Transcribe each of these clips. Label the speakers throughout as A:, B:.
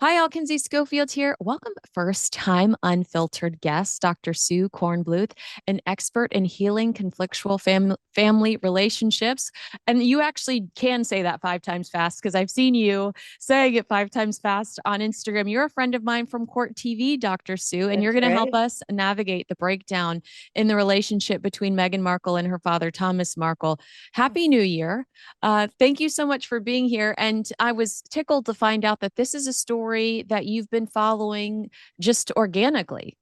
A: Hi, all. Kinsey Schofield here. Welcome, first time unfiltered guest, Dr. Sue Cornbluth, an expert in healing conflictual family relationships. And you actually can say that 5 times fast because I've seen you saying it 5 times fast on Instagram. You're a friend of mine from Court TV, Dr. Sue, and you're
B: That's
A: going to help
B: right.
A: us navigate the breakdown in the relationship between Meghan Markle and her father, Thomas Markle. Happy New Year. Thank you so much for being here. And I was tickled to find out that this is a story that you've been following just organically.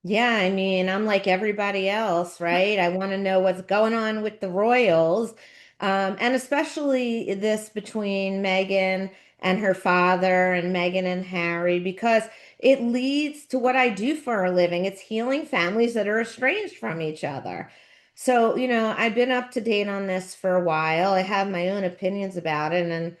B: Yeah, I mean, I'm like everybody else, right? I want to know what's going on with the royals, and especially this between Meghan and her father and Meghan and Harry, because it leads to what I do for a living. It's healing families that are estranged from each other. So, I've been up to date on this for a while. I have my own opinions about it, and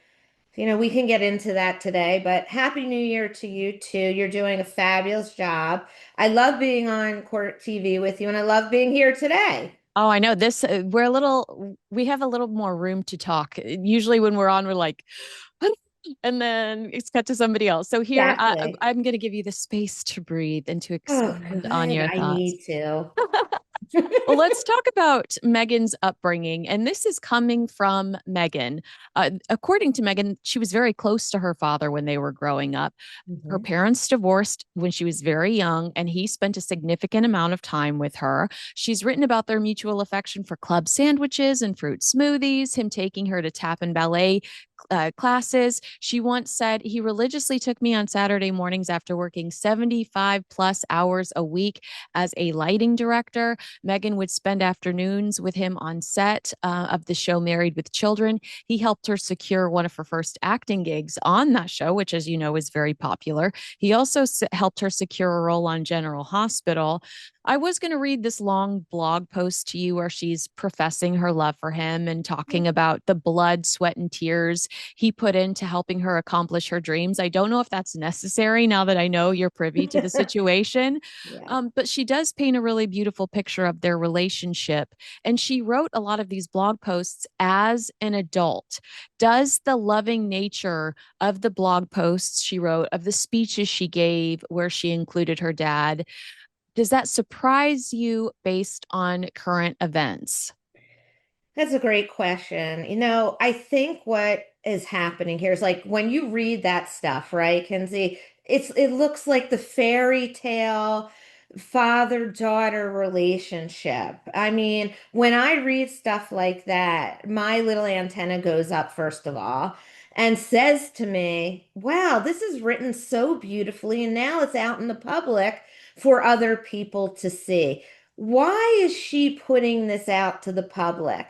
B: we can get into that today, but Happy New Year to you too. You're doing a fabulous job. I love being on Court TV with you, and I love being here today.
A: Oh, I know this. We have a little more room to talk. Usually when we're on, we're like, and then it's cut to somebody else. So here,
B: Exactly.
A: I'm going to give you the space to breathe and to
B: Oh,
A: expand on
B: good.
A: your
B: I
A: thoughts.
B: need to.
A: Well, let's talk about Meghan's upbringing. And this is coming from Meghan. According to Meghan, she was very close to her father when they were growing up. Her
B: Mhm.
A: parents divorced when she was very young, and he spent a significant amount of time with her. She's written about their mutual affection for club sandwiches and fruit smoothies, him taking her to tap and ballet classes. She once said, he religiously took me on Saturday mornings after working 75 plus hours a week as a lighting director. Meghan would spend afternoons with him on set of the show Married with Children. He helped her secure one of her first acting gigs on that show, which, as you know, is very popular. He also helped her secure a role on General Hospital. I was going to read this long blog post to you where she's professing her love for him and talking about the blood, sweat, and tears he put into helping her accomplish her dreams. I don't know if that's necessary now that I know you're privy to the situation,
B: Yeah.
A: but she does paint a really beautiful picture of their relationship. And she wrote a lot of these blog posts as an adult. Does the loving nature of the blog posts she wrote, of the speeches she gave where she included her dad, does that surprise you based on current events?
B: That's a great question. I think what is happening here is like when you read that stuff, right, Kinsey, it looks like the fairy tale father-daughter relationship. I mean, when I read stuff like that, my little antenna goes up first of all and says to me, "Wow, this is written so beautifully, and now it's out in the public for other people to see. Why is she putting this out to the public?"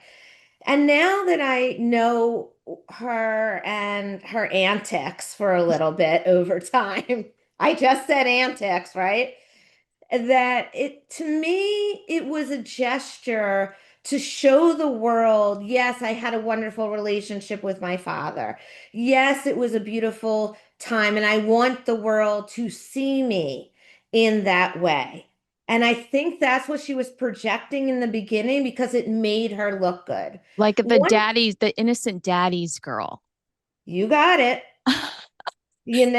B: And now that I know her and her antics for a little bit over time, I just said antics, right? That it, to me, it was a gesture to show the world, yes, I had a wonderful relationship with my father. Yes, it was a beautiful time, and I want the world to see me in that way. And I think that's what she was projecting in the beginning because it made her look good.
A: Like
B: One,
A: the innocent daddy's girl.
B: you got it. And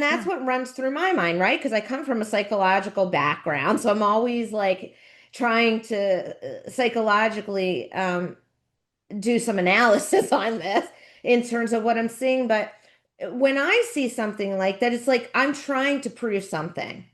B: that's what runs through my mind, right? Because I come from a psychological background. So I'm always like trying to psychologically do some analysis on this in terms of what I'm seeing. But when I see something like that, it's like I'm trying to prove something.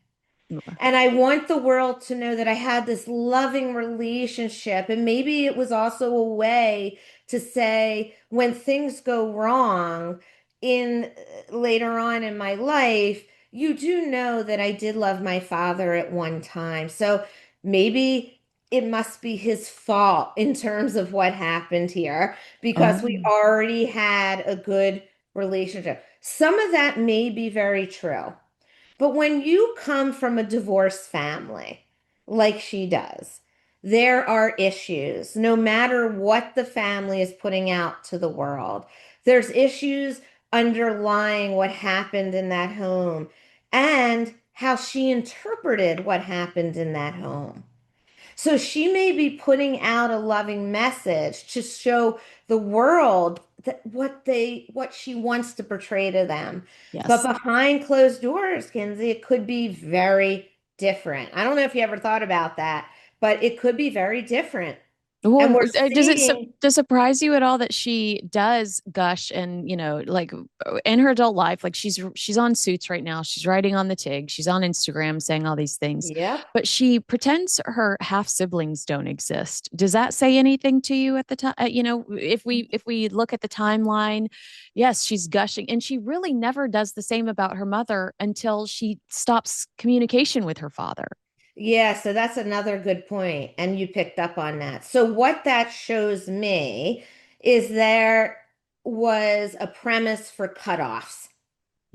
B: And I want the world to know that I had this loving relationship. And maybe it was also a way to say when things go wrong in later on in my life, you do know that I did love my father at one time. So maybe it must be his fault in terms of what happened here because we
A: Oh.
B: already had a good relationship. Some of that may be very true. But when you come from a divorced family, like she does, there are issues, no matter what the family is putting out to the world. There's issues underlying what happened in that home and how she interpreted what happened in that home. So she may be putting out a loving message to show the world that what she wants to portray to them. But
A: Yes.
B: behind closed doors, Kinsey, it could be very different. I don't know if you ever thought about that, but it could be very different. And
A: Well,
B: we're
A: does
B: seeing,
A: it surprise you at all that she does gush and, like in her adult life, like she's on Suits right now, she's writing on the TIG, she's on Instagram saying all these things,
B: yep.
A: but she pretends her half siblings don't exist. Does that say anything to you at the time? If we look at the timeline, yes, she's gushing, and she really never does the same about her mother until she stops communication with her father.
B: Yeah, so that's another good point, and you picked up on that. So what that shows me is there was a premise for cutoffs,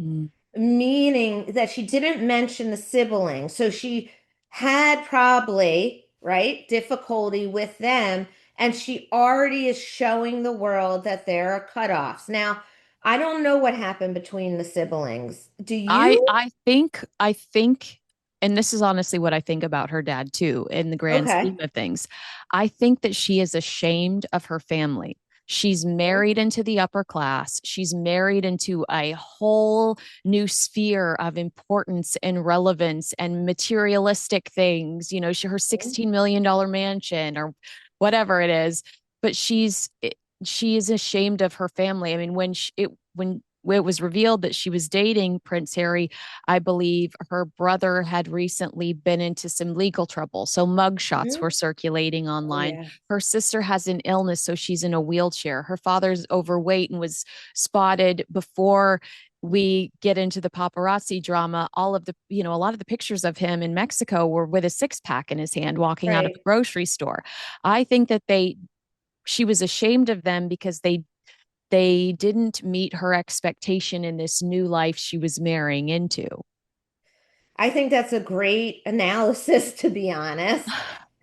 A: Mm.
B: meaning that she didn't mention the sibling. So she had probably, right, difficulty with them, and she already is showing the world that there are cutoffs. Now, I don't know what happened between the siblings. Do
A: I
B: you?
A: I think I think and this is honestly what I think about her dad too in the grand
B: Okay.
A: scheme of things. I think that she is ashamed of her family. She's
B: Mhm.
A: married into the upper class. She's married into a whole new sphere of importance and relevance and materialistic things. Her $16 million mansion or whatever it is. But she is ashamed of her family. I mean, when it was revealed that she was dating Prince Harry, I believe her brother had recently been into some legal trouble. So mugshots
B: Mhm.
A: were circulating
B: Oh
A: online.
B: yeah.
A: Her sister has an illness, so she's in a wheelchair. Her father's overweight and was spotted before we get into the paparazzi drama. A lot of the pictures of him in Mexico were with a six pack in his hand walking out of a
B: Right.
A: grocery store. I think that she was ashamed of them because they didn't meet her expectation in this new life she was marrying into.
B: I think that's a great analysis, to be honest.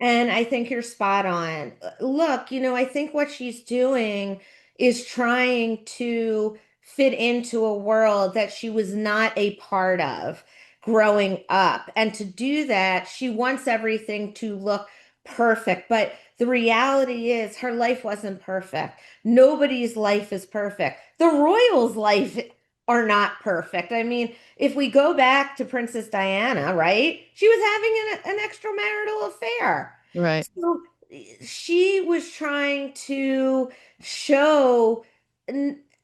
B: And I think you're spot on. Look, I think what she's doing is trying to fit into a world that she was not a part of growing up. And to do that, she wants everything to look perfect. But the reality is, her life wasn't perfect. Nobody's life is perfect. The royals' life are not perfect. I mean, if we go back to Princess Diana, right? She was having an extramarital affair.
A: Right.
B: So she was trying to show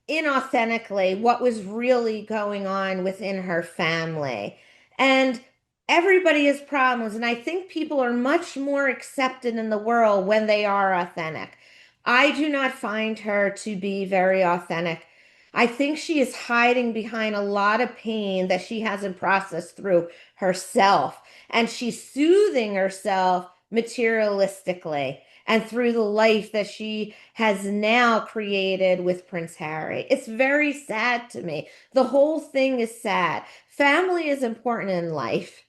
B: inauthentically what was really going on within her family. And everybody has problems. And I think people are much more accepted in the world when they are authentic. I do not find her to be very authentic. I think she is hiding behind a lot of pain that she hasn't processed through herself. And she's soothing herself materialistically and through the life that she has now created with Prince Harry. It's very sad to me. The whole thing is sad. Family is important in life,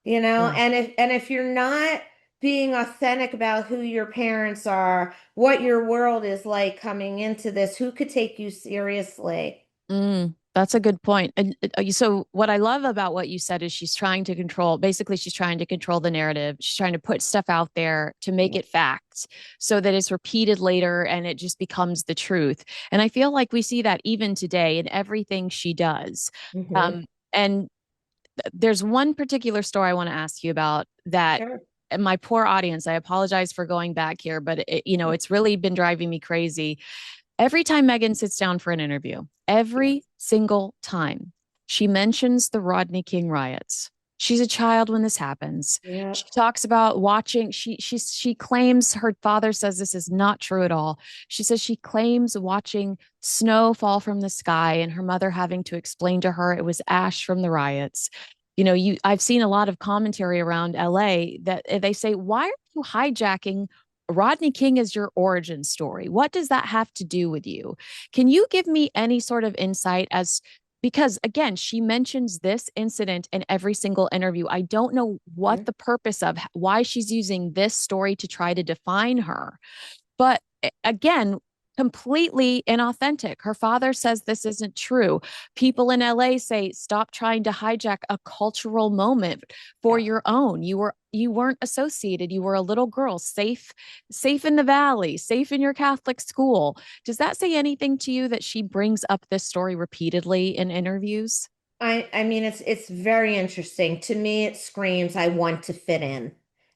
A: Yeah.
B: and if you're not being authentic about who your parents are, what your world is like coming into this, who could take you seriously?
A: That's a good point. And so, what I love about what you said is she's trying to control the narrative. She's trying to put stuff out there to make it fact so that it's repeated later and it just becomes the truth. And I feel like we see that even today in everything she does.
B: Hmm.
A: And there's one particular story I want to ask you about that.
B: Sure.
A: And my poor audience, I apologize for going back here, but it's really been driving me crazy. Every time Meghan sits down for an interview,
B: Yeah.
A: every single time she mentions the Rodney King riots. She's a child when this happens.
B: Yeah.
A: She talks about watching. She claims her father says this is not true at all. She says she claims watching snow fall from the sky and her mother having to explain to her it was ash from the riots. I've seen a lot of commentary around LA that they say, why are you hijacking Rodney King as your origin story? What does that have to do with you? Can you give me any sort of insight as because again, she mentions this incident in every single interview. I don't know what the purpose of why she's using this story to try to define her. But again, completely inauthentic. Her father says this isn't true. People in LA say stop trying to hijack a cultural moment for
B: Yeah.
A: your own. You weren't associated. You were a little girl, safe in the valley, safe in your Catholic school. Does that say anything to you that she brings up this story repeatedly in interviews?
B: I mean it's very interesting. To me, it screams I want to fit in.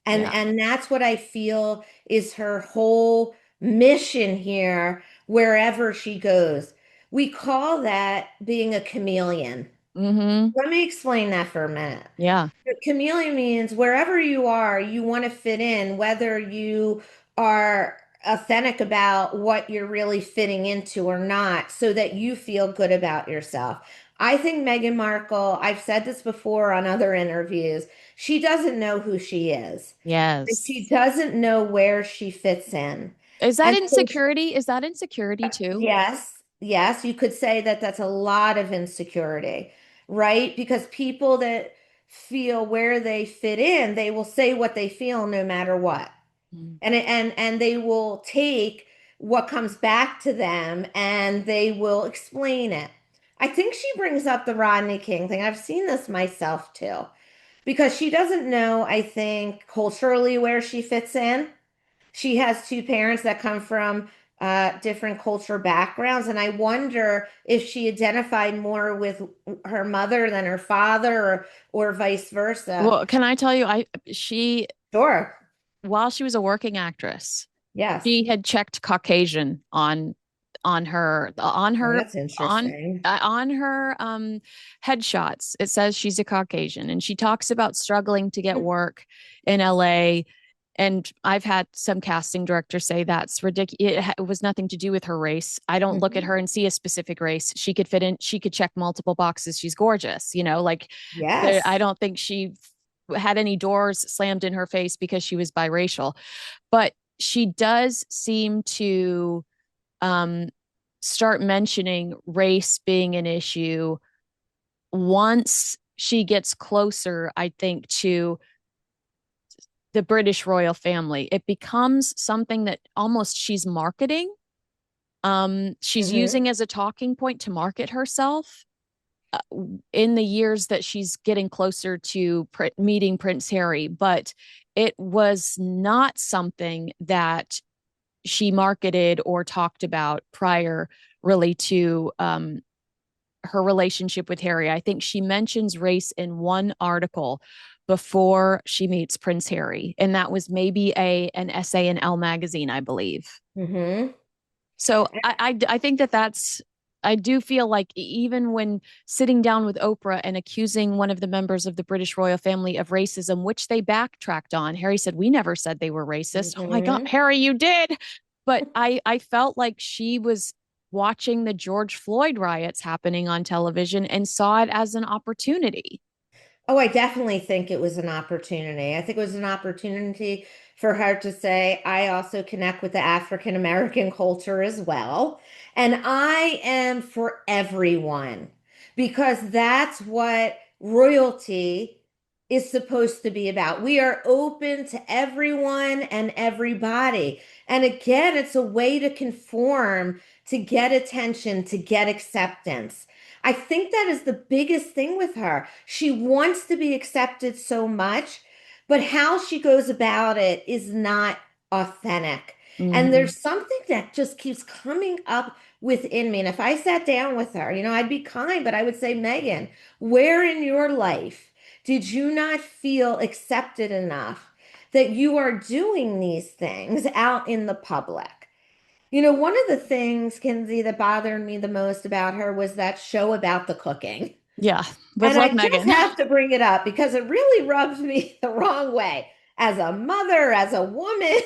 A: Yeah.
B: And that's what I feel is her whole mission here wherever she goes. We call that being a chameleon.
A: Mhm.
B: Let me explain that for a minute.
A: Yeah.
B: Chameleon means wherever you are, you want to fit in, whether you are authentic about what you're really fitting into or not, so that you feel good about yourself. I think Meghan Markle, I've said this before on other interviews, she doesn't know who she is. And she
A: Yes.
B: doesn't know where she fits in.
A: Is that
B: And so
A: insecurity? Is that insecurity too?
B: yes, yes, you could say that that's a lot of insecurity, right? Because people that feel where they fit in, they will say what they feel no matter what.
A: Mm.
B: And they will take what comes back to them and they will explain it. I think she brings up the Rodney King thing. I've seen this myself too, because she doesn't know, I think, culturally where she fits in. She has two parents that come from different culture backgrounds, and I wonder if she identified more with her mother than her father, or vice versa.
A: Well, can I tell you, she
B: Sure.
A: while she was a working actress,
B: Yes.
A: she had checked Caucasian on
B: Oh,
A: her
B: that's interesting.
A: on her headshots. It says she's a Caucasian, and she talks about struggling to get work in LA. And I've had some casting directors say that's ridiculous. It was nothing to do with her race. I don't look at
B: Mhm.
A: her and see a specific race. She could fit in. She could check multiple boxes. She's gorgeous. Like I
B: Yes.
A: don't think she had any doors slammed in her face because she was biracial, but she does seem to um, start mentioning race being an issue once she gets closer, I think, to the British royal family. It becomes something that almost she's marketing. She's
B: Hmm.
A: using as a talking point to market herself uh, in the years that she's getting closer to meeting Prince Harry. But it was not something that she marketed or talked about prior, really, to her relationship with Harry. I think she mentions race in one article before she meets Prince Harry, and that was maybe a an essay in Elle magazine, I believe.
B: Hmm.
A: So I think that's I do feel like even when sitting down with Oprah and accusing one of the members of the British royal family of racism, which they backtracked on, Harry said, "We never said they were racist." Oh my God,
B: Hmm.
A: Harry, you did. But I felt like she was watching the George Floyd riots happening on television and saw it as an opportunity.
B: Oh, I definitely think it was an opportunity. I think it was an opportunity for her to say, I also connect with the African American culture as well. And I am for everyone, because that's what royalty is supposed to be about. We are open to everyone and everybody. And again, it's a way to conform, to get attention, to get acceptance. I think that is the biggest thing with her. She wants to be accepted so much, but how she goes about it is not authentic. And
A: Mm-hmm.
B: there's something that just keeps coming up within me. And if I sat down with her, I'd be kind, but I would say, Meghan, where in your life did you not feel accepted enough that you are doing these things out in the public? One of the things, Kinsey, that bothered me the most about her was that show about the cooking.
A: Yeah, with
B: And
A: love,
B: I just
A: Megan.
B: have to bring it up because it really rubs me the wrong way. As a mother, as a woman,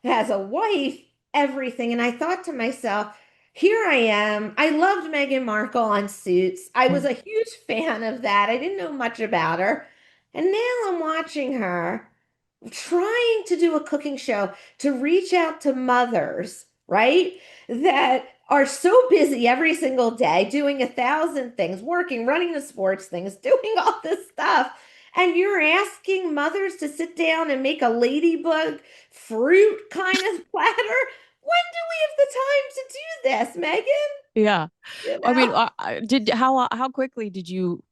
B: as a wife, everything. And I thought to myself, here I am. I loved Meghan Markle on Suits. I was a huge fan of that. I didn't know much about her. And now I'm watching her trying to do a cooking show to reach out to mothers, right? That are so busy every single day doing 1,000 things, working, running the sports things, doing all this stuff. And you're asking mothers to sit down and make a ladybug fruit kind of platter. when do we have the time to do this, Megan?
A: Yeah.
B: You
A: I mean,
B: know?
A: did how quickly did you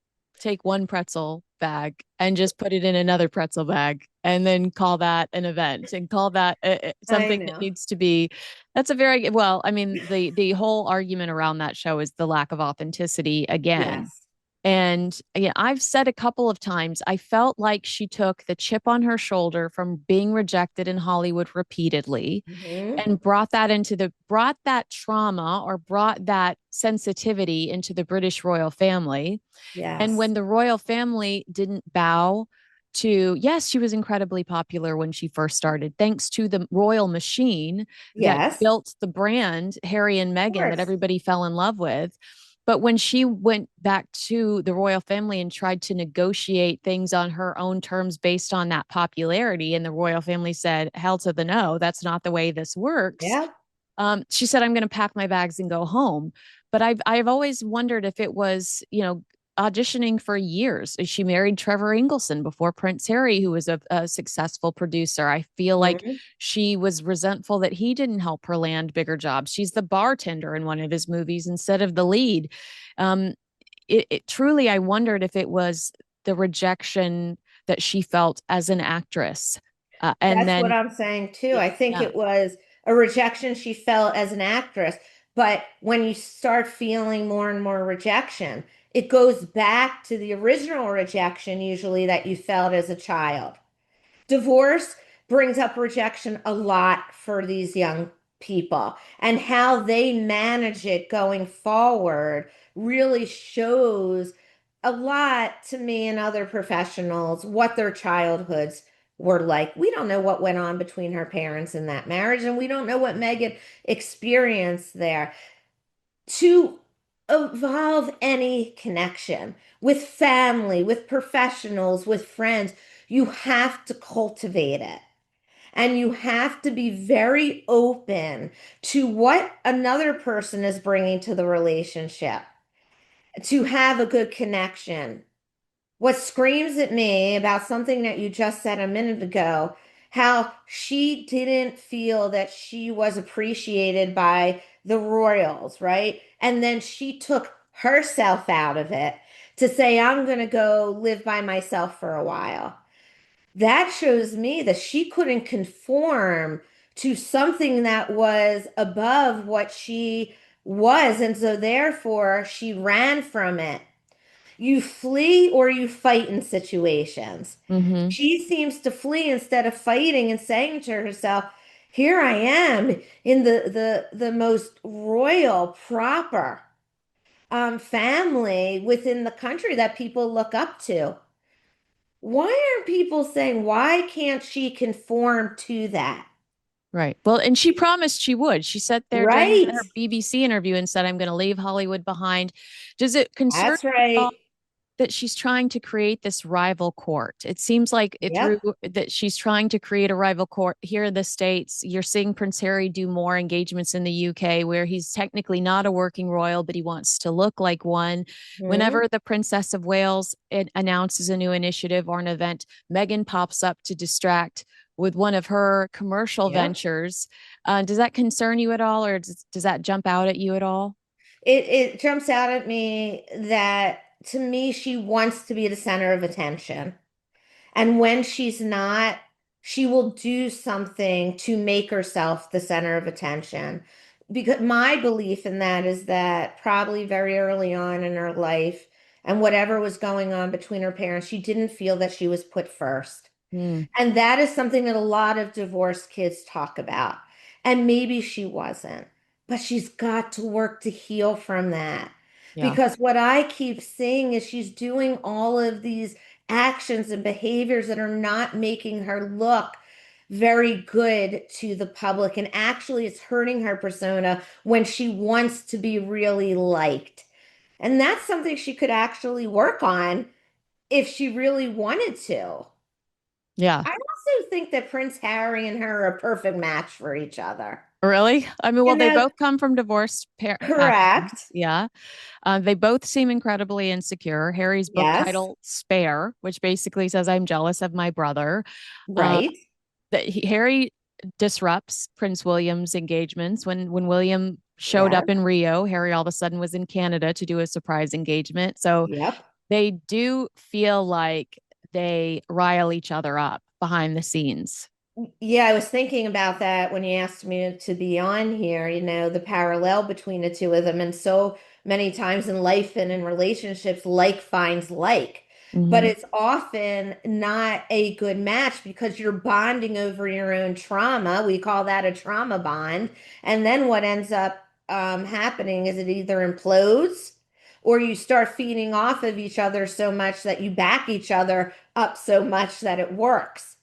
A: take one pretzel bag and just put it in another pretzel bag and then call that an event and call that
B: I
A: something that
B: know.
A: needs to be that's a very well, I mean, the whole argument around that show is the lack of authenticity again.
B: Yes.
A: And yeah, I've said a couple of times, I felt like she took the chip on her shoulder from being rejected in Hollywood repeatedly
B: Hmm.
A: and brought that trauma or brought that sensitivity into the British royal family. And
B: Yes.
A: when the royal family didn't bow to, yes, she was incredibly popular when she first started, thanks to the royal machine that
B: Yes.
A: built the brand, Harry and
B: Of
A: Meghan, that
B: course.
A: everybody fell in love with. But when she went back to the royal family and tried to negotiate things on her own terms based on that popularity, and the royal family said, hell to the no, that's not the way this works.
B: Yeah.
A: She said, I'm going to pack my bags and go home. But I've always wondered if it was, auditioning for years. She married Trevor Ingleson before Prince Harry, who was a successful producer. I feel like
B: Hmm.
A: she was resentful that he didn't help her land bigger jobs. She's the bartender in one of his movies instead of the lead. Um, it truly, I wondered if it was the rejection that she felt as an actress. And
B: That's what
A: then,
B: I'm saying too. I think
A: yeah.
B: it was a rejection she felt as an actress. But when you start feeling more and more rejection, it goes back to the original rejection, usually that you felt as a child. Divorce brings up rejection a lot for these young people, and how they manage it going forward really shows a lot to me and other professionals what their childhoods were like. We don't know what went on between her parents in that marriage, and we don't know what Megan experienced there. To evolve any connection with family, with professionals, with friends, you have to cultivate it. And you have to be very open to what another person is bringing to the relationship to have a good connection. What screams at me about something that you just said a minute ago, how she didn't feel that she was appreciated by the royals, right? And then she took herself out of it to say, I'm going to go live by myself for a while. That shows me that she couldn't conform to something that was above what she was. And so therefore, she ran from it. You flee or you fight in situations.
A: Mm-hmm.
B: She seems to flee instead of fighting and saying to herself, here I am in the most royal, proper family within the country that people look up to. Why aren't people saying, why can't she conform to that?
A: Right. Well, and she promised she would. She sat there during
B: Right.
A: her BBC interview and said, I'm going to leave Hollywood behind. Does it concern
B: That's
A: you at all
B: right.
A: that she's trying to create this rival court? It seems like it through
B: Yep.
A: that she's trying to create a rival court here in the States. You're seeing Prince Harry do more engagements in the UK where he's technically not a working royal, but he wants to look like one.
B: Hmm.
A: Whenever the Princess of Wales announces a new initiative or an event, Meghan pops up to distract with one of her commercial
B: Yep.
A: ventures. Does that concern you at all, or does that jump out at you at all?
B: It jumps out at me that to me she wants to be the center of attention. And when she's not, she will do something to make herself the center of attention. Because my belief in that is that probably very early on in her life and whatever was going on between her parents, she didn't feel that she was put first.
A: Mm,
B: And that is something that a lot of divorced kids talk about. And maybe she wasn't, but she's got to work to heal from that.
A: yeah.
B: Because what I keep seeing is she's doing all of these actions and behaviors that are not making her look very good to the public. And actually, it's hurting her persona when she wants to be really liked. And that's something she could actually work on if she really wanted to.
A: Yeah.
B: I also think that Prince Harry and her are a perfect match for each other.
A: Really? I mean, well,
B: You
A: they
B: know,
A: both come from divorced backgrounds.
B: correct.
A: Yeah. They both seem incredibly insecure. Harry's book
B: Yes,
A: title, Spare, which basically says, I'm jealous of my brother. Uh,
B: right.
A: Harry disrupts Prince William's engagements. When William showed
B: Yeah.
A: up in Rio, Harry all of a sudden was in Canada to do a surprise engagement. So
B: Yep.
A: they do feel like they rile each other up behind the scenes.
B: Yeah, I was thinking about that when you asked me to be on here, the parallel between the two of them. And so many times in life and in relationships, like finds like. But
A: Mm-hmm.
B: it's often not a good match because you're bonding over your own trauma. We call that a trauma bond. And then what ends up happening is it either implodes or you start feeding off of each other so much that you back each other up so much that it works.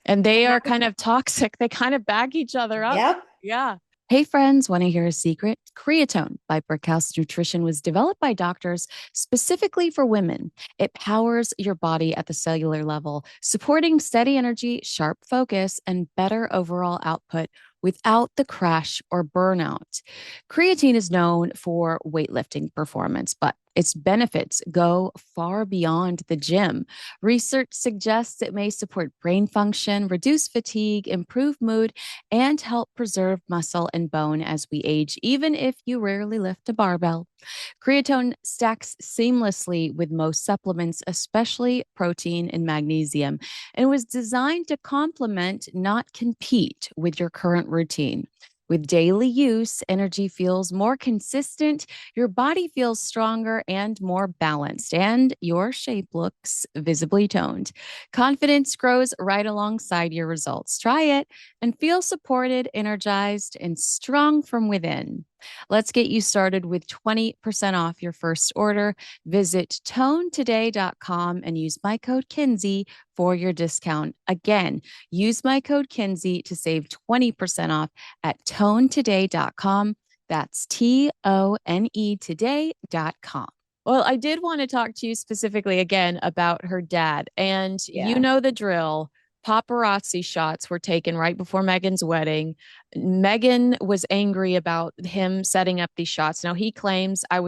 A: And they
B: And
A: are
B: that
A: kind of toxic. They kind of back each other up.
B: Yep.
A: Yeah. Hey, friends, want to hear a secret? Creatone by Brickhouse Nutrition was developed by doctors specifically for women. It powers your body at the cellular level, supporting steady energy, sharp focus, and better overall output without the crash or burnout. Creatine is known for weightlifting performance, but its benefits go far beyond the gym. Research suggests it may support brain function, reduce fatigue, improve mood, and help preserve muscle and bone as we age, even if you rarely lift a barbell. Creatine stacks seamlessly with most supplements, especially protein and magnesium, and was designed to complement, not compete with your current routine. With daily use, energy feels more consistent, your body feels stronger and more balanced, and your shape looks visibly toned. Confidence grows right alongside your results. Try it and feel supported, energized, and strong from within. Let's get you started with 20% off your first order. Visit tonetoday.com and use my code Kinsey for your discount. Again, use my code Kinsey to save 20% off at tonetoday.com. That's TONE today.com. Well, I did want to talk to you specifically again about her dad. And you
B: Yeah.
A: know the drill. Paparazzi shots were taken right before Meghan's wedding. Meghan was angry about him setting up these shots. Now he claims I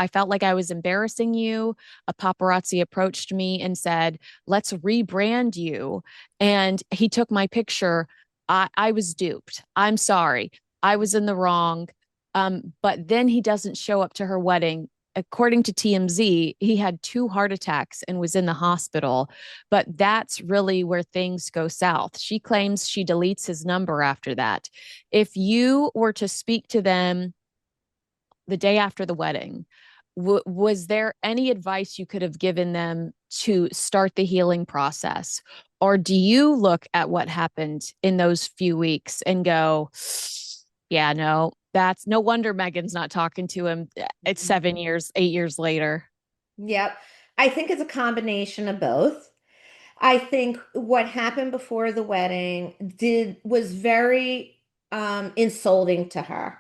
A: felt like I was embarrassing you. A paparazzi approached me and said, "Let's rebrand you." And he took my picture. I was duped. I'm sorry. I was in the wrong. But then he doesn't show up to her wedding. According to TMZ, he had two heart attacks and was in the hospital. But that's really where things go south. She claims she deletes his number after that. If you were to speak to them the day after the wedding, was there any advice you could have given them to start the healing process? Or do you look at what happened in those few weeks and go, yeah, no, that's no wonder Meghan's not talking to him. It's 7 years, 8 years later.
B: Yep. I think it's a combination of both. I think what happened before the wedding did was very insulting to her.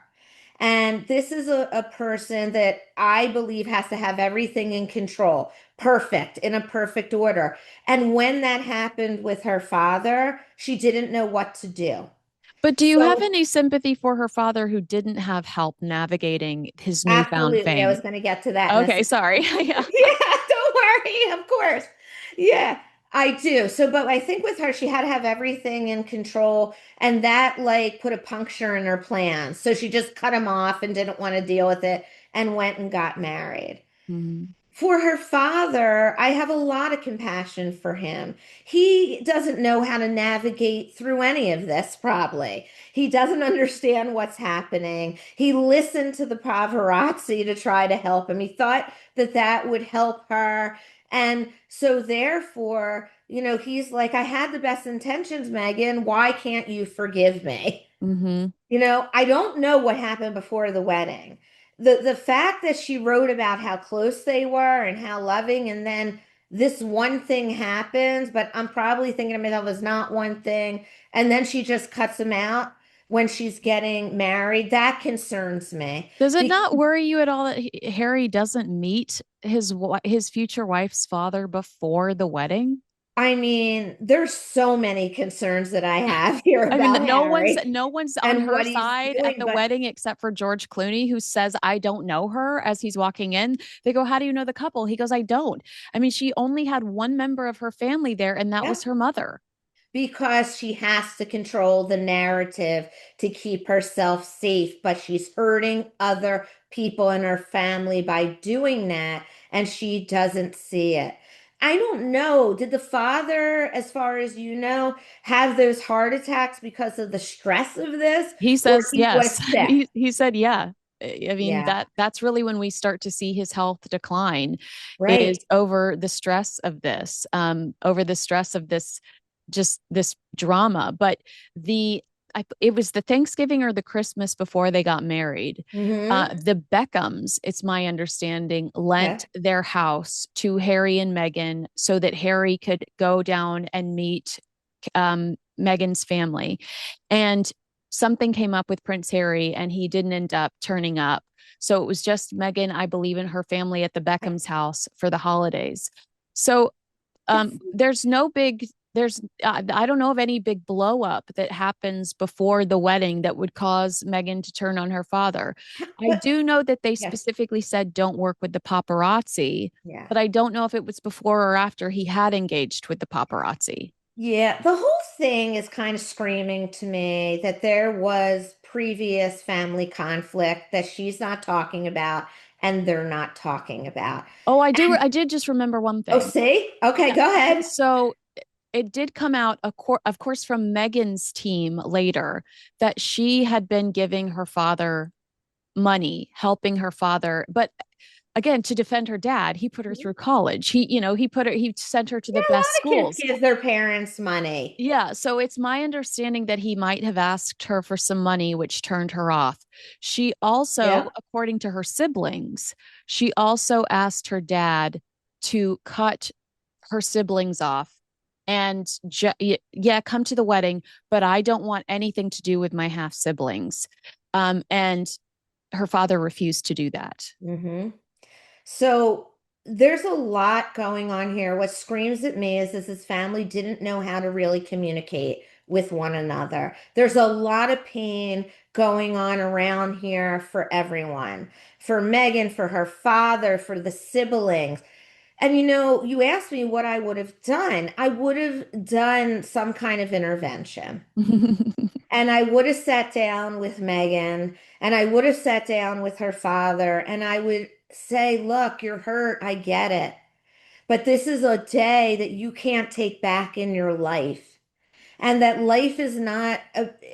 B: And this is a person that I believe has to have everything in control, perfect, in a perfect order. And when that happened with her father, she didn't know what to do.
A: But do you have
B: So
A: any sympathy for her father who didn't have help navigating his newfound
B: absolutely. I
A: fame?
B: was going to get to that in a
A: Okay,
B: second.
A: sorry. Yeah.
B: Yeah, don't worry. Of course. Yeah, I do. So, but I think with her, she had to have everything in control, and that like put a puncture in her plans. So she just cut him off and didn't want to deal with it and went and got married.
A: Mhm.
B: For her father, I have a lot of compassion for him. He doesn't know how to navigate through any of this, probably. He doesn't understand what's happening. He listened to the paparazzi to try to help him. He thought that that would help her. And so, therefore, he's like, I had the best intentions, Megan. Why can't you forgive me?
A: Mhm.
B: I don't know what happened before the wedding. The fact that she wrote about how close they were and how loving, and then this one thing happens, but I'm probably thinking to myself, it's not one thing. And then she just cuts him out when she's getting married. That concerns me.
A: Does it
B: Because
A: not worry you at all that Harry doesn't meet his future wife's father before the wedding?
B: I mean, there's so many concerns that I have here
A: I mean,
B: about Harry
A: no one's on
B: and
A: her
B: what he's
A: side at
B: doing,
A: the
B: but
A: wedding except for George Clooney, who says, "I don't know her" as he's walking in. They go, "How do you know the couple?" He goes, "I don't." I mean, she only had one member of her family there, and that
B: yeah.
A: was her mother.
B: because she has to control the narrative to keep herself safe, but she's hurting other people in her family by doing that, and she doesn't see it. I don't know. Did the father, as far as you know, have those heart attacks because of the stress of this,
A: He
B: or
A: says
B: he was
A: yes.
B: sick?
A: He said yeah. I mean
B: Yeah,
A: that's really when we start to see his health decline is
B: right.
A: over the stress of this, over the stress of this, just this drama. But it was the Thanksgiving or the Christmas before they got married.
B: Mm-hmm.
A: The Beckhams, it's my understanding, lent
B: Okay.
A: their house to Harry and Meghan so that Harry could go down and meet Meghan's family. And something came up with Prince Harry and he didn't end up turning up. So it was just Meghan, I believe, and her family at the Beckham's house for the holidays. So
B: It's
A: there's no big, I don't know of any big blow up that happens before the wedding that would cause Meghan to turn on her father. I
B: but
A: do know that they
B: yeah,
A: specifically said don't work with the paparazzi,
B: yeah.
A: but I don't know if it was before or after he had engaged with the paparazzi.
B: Yeah, the whole thing is kind of screaming to me that there was previous family conflict that she's not talking about and they're not talking about.
A: Oh,
B: And
A: I did just remember one
B: oh,
A: thing.
B: see? Okay,
A: Yeah.
B: go ahead.
A: So it did come out, of course, from Megan's team later that she had been giving her father money, helping her father. But again, to defend her dad, he put her through college. He sent her to
B: Yeah,
A: the
B: a
A: best
B: lot of kids
A: schools.
B: give their parents money.
A: Yeah, so it's my understanding that he might have asked her for some money, which turned her off. She also,
B: Yeah.
A: according to her siblings, she also asked her dad to cut her siblings off and yeah, come to the wedding, but I don't want anything to do with my half siblings. And her father refused to do that.
B: Hmm. So there's a lot going on here. What screams at me is his family didn't know how to really communicate with one another. There's a lot of pain going on around here for everyone, for Megan, for her father, for the siblings. And you asked me what I would have done. I would have done some kind of intervention. And I would have sat down with Megan and I would have sat down with her father and I would say, look, you're hurt. I get it. But this is a day that you can't take back in your life. And that life is not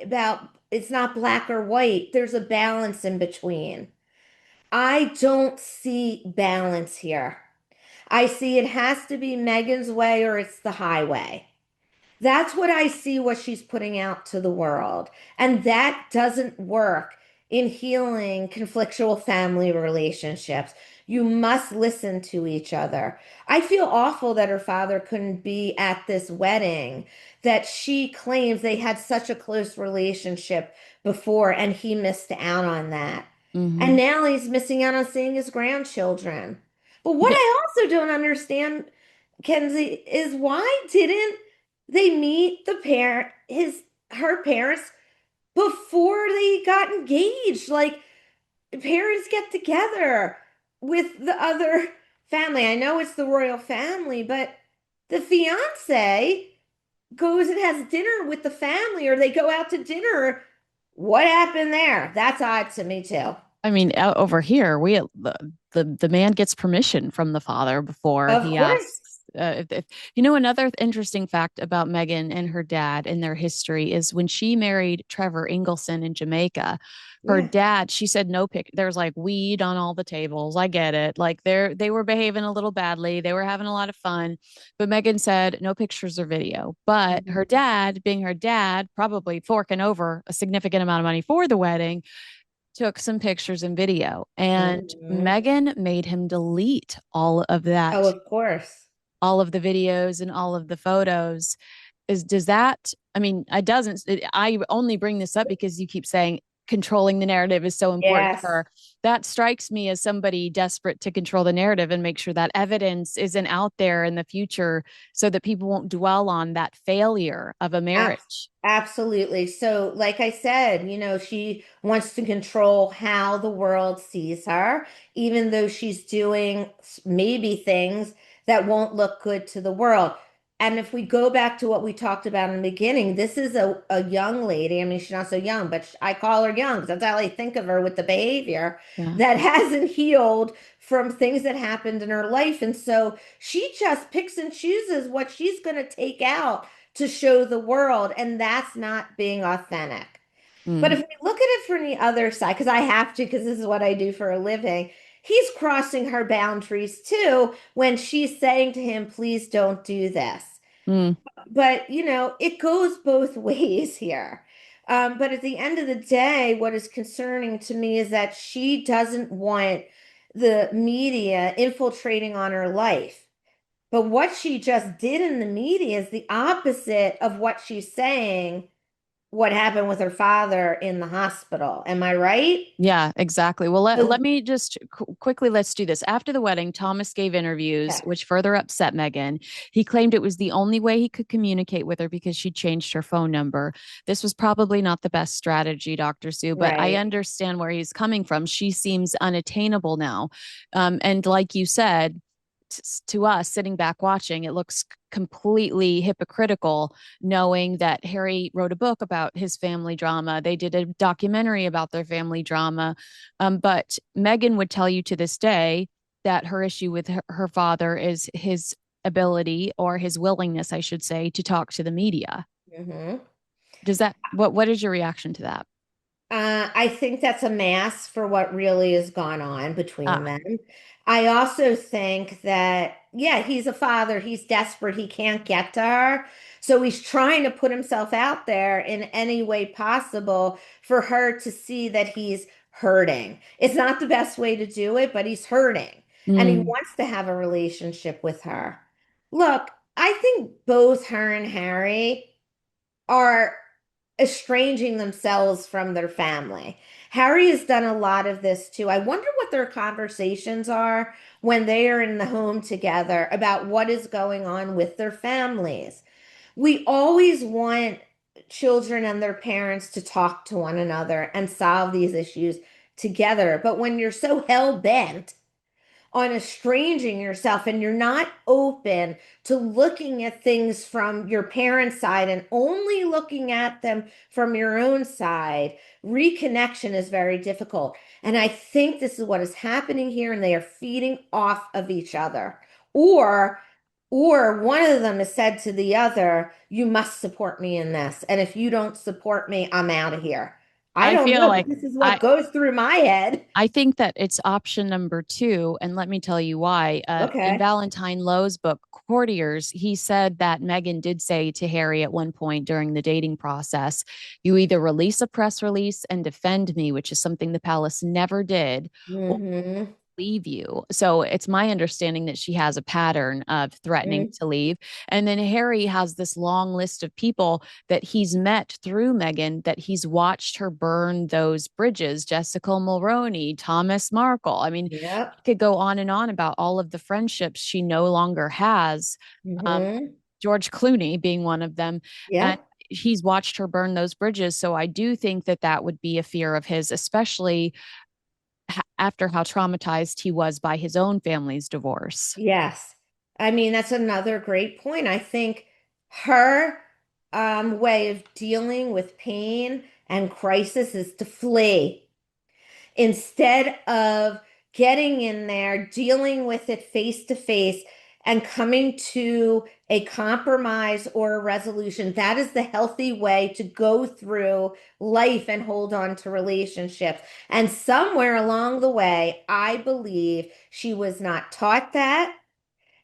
B: about, it's not black or white. There's a balance in between. I don't see balance here. I see it has to be Megan's way or it's the highway. That's what I see what she's putting out to the world. And that doesn't work in healing conflictual family relationships. You must listen to each other. I feel awful that her father couldn't be at this wedding, that she claims they had such a close relationship before and he missed out on that. And
A: Hmm.
B: now he's missing out on seeing his grandchildren. But what
A: Yeah,
B: I also don't understand, Kenzie, is why didn't they meet her parents before they got engaged? Like parents get together with the other family. I know it's the royal family, but the fiance goes and has dinner with the family or they go out to dinner. What happened there? That's odd to me too.
A: I mean, over here, the man gets permission from the father before
B: Of
A: he
B: course.
A: asks. If another interesting fact about Meghan and her dad and their history is when she married Trevor Ingleson in Jamaica, her
B: Yeah.
A: dad, she said no pic. There's like weed on all the tables. I get it. Like they were behaving a little badly. They were having a lot of fun, but Meghan said no pictures or video. But her
B: Mhm.
A: dad, being her dad, probably forking over a significant amount of money for the wedding, took some pictures and video, and
B: Mhm.
A: Megan made him delete
B: Oh, of course.
A: all of the videos and all of the photos. Does that, I mean, I only bring this up because you keep saying controlling the narrative is so important to
B: Yes.
A: her. That strikes me as somebody desperate to control the narrative and make sure that evidence isn't out there in the future so that people won't dwell on that failure of a
B: Ab-
A: marriage.
B: Absolutely. So, like I said, she wants to control how the world sees her, even though she's doing maybe things that won't look good to the world. And if we go back to what we talked about in the beginning, this is a young lady. I mean, she's not so young, but I call her young because that's how I think of her with the behavior
A: Yeah.
B: that hasn't healed from things that happened in her life. And so she just picks and chooses what she's going to take out to show the world. And that's not being authentic. But if
A: Mm,
B: we look at it from the other side, because I have to, because this is what I do for a living, he's crossing her boundaries too when she's saying to him, please don't do this.
A: mm,
B: But, it goes both ways here. But at the end of the day, what is concerning to me is that she doesn't want the media infiltrating on her life. But what she just did in the media is the opposite of what she's saying what happened with her father in the hospital. Am I right?
A: yeah, exactly. Well, let
B: So,
A: me just quickly let's do this. After the wedding, Thomas gave interviews,
B: yeah,
A: which further upset Meghan. He claimed it was the only way he could communicate with her because she changed her phone number. This was probably not the best strategy, Dr. Sue, but I
B: right.
A: understand where he's coming from. She seems unattainable now. And like you said, to us sitting back watching, it looks completely hypocritical knowing that Harry wrote a book about his family drama. They did a documentary about their family drama. But Meghan would tell you to this day that her issue with her father is his ability or his willingness, I should say, to talk to the media.
B: Hmm.
A: Does that what is your reaction to that?
B: I think that's a mask for what really has gone on between
A: Ah,
B: them. I also think that, yeah, he's a father. He's desperate. He can't get to her. So he's trying to put himself out there in any way possible for her to see that he's hurting. It's not the best way to do it, but he's hurting and he
A: mm,
B: wants to have a relationship with her. Look, I think both her and Harry are estranging themselves from their family. Harry has done a lot of this too. I wonder what their conversations are when they are in the home together about what is going on with their families. We always want children and their parents to talk to one another and solve these issues together. But when you're so hell bent on estranging yourself and you're not open to looking at things from your parents' side and only looking at them from your own side, reconnection is very difficult. And I think this is what is happening here, and they are feeding off of each other. Or or one of them has said to the other, you must support me in this. And if you don't support me, I'm out of here. I
A: I
B: don't
A: feel
B: know, but
A: like
B: this is
A: I
B: what goes through my head.
A: I think that it's option number two, and let me tell you why. In
B: Okay.
A: Valentine Lowe's book, Courtiers, he said that Meghan did say to Harry at one point during the dating process, you either release a press release and defend me, which is something the palace never did, or
B: Hmm.
A: leave you. So it's my understanding that she has a pattern of threatening
B: Mm,
A: to leave. And then Harry has this long list of people that he's met through Meghan that he's watched her burn those bridges, Jessica Mulroney, Thomas Markle. I mean,
B: yep.
A: he could go on and on about all of the friendships she no longer has. Um,
B: Hmm.
A: George Clooney being one of them. And
B: Yep.
A: he's watched her burn those bridges. So I do think that that would be a fear of his, especially after how traumatized he was by his own family's divorce.
B: Yes. I mean, that's another great point. I think her way of dealing with pain and crisis is to flee instead of getting in there, dealing with it face to face, and coming to a compromise or a resolution. That is the healthy way to go through life and hold on to relationships. And somewhere along the way, I believe she was not taught that.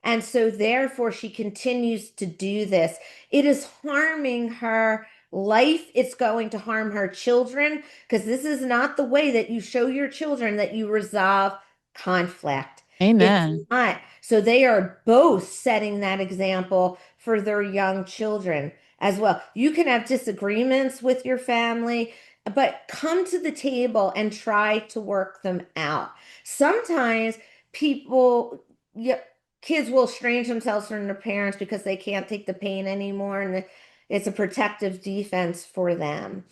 B: And so, therefore, she continues to do this. It is harming her life. It's going to harm her children because this is not the way that you show your children that you resolve conflict. It's
A: Amen.
B: not. So, they are both setting that example for their young children as well. You can have disagreements with your family, but come to the table and try to work them out. Sometimes people, yeah, kids will estrange themselves from their parents because they can't take the pain anymore, and it's a protective defense for them.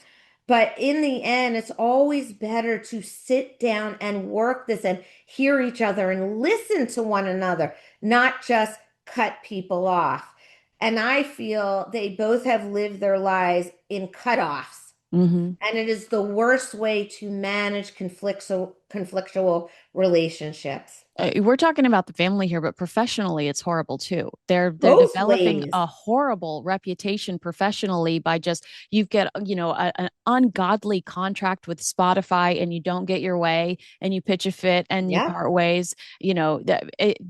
B: But in the end, it's always better to sit down and work this and hear each other and listen to one another, not just cut people off. And I feel they both have lived their lives in cutoffs.
A: Hmm.
B: And it is the worst way to manage conflictual relationships.
A: We're talking about the family here, but professionally, it's horrible too. They're
B: Both
A: developing
B: ways.
A: a horrible reputation professionally by just you get an ungodly contract with Spotify and you don't get your way and you pitch a fit and you
B: Yep.
A: part ways. You know the
B: It's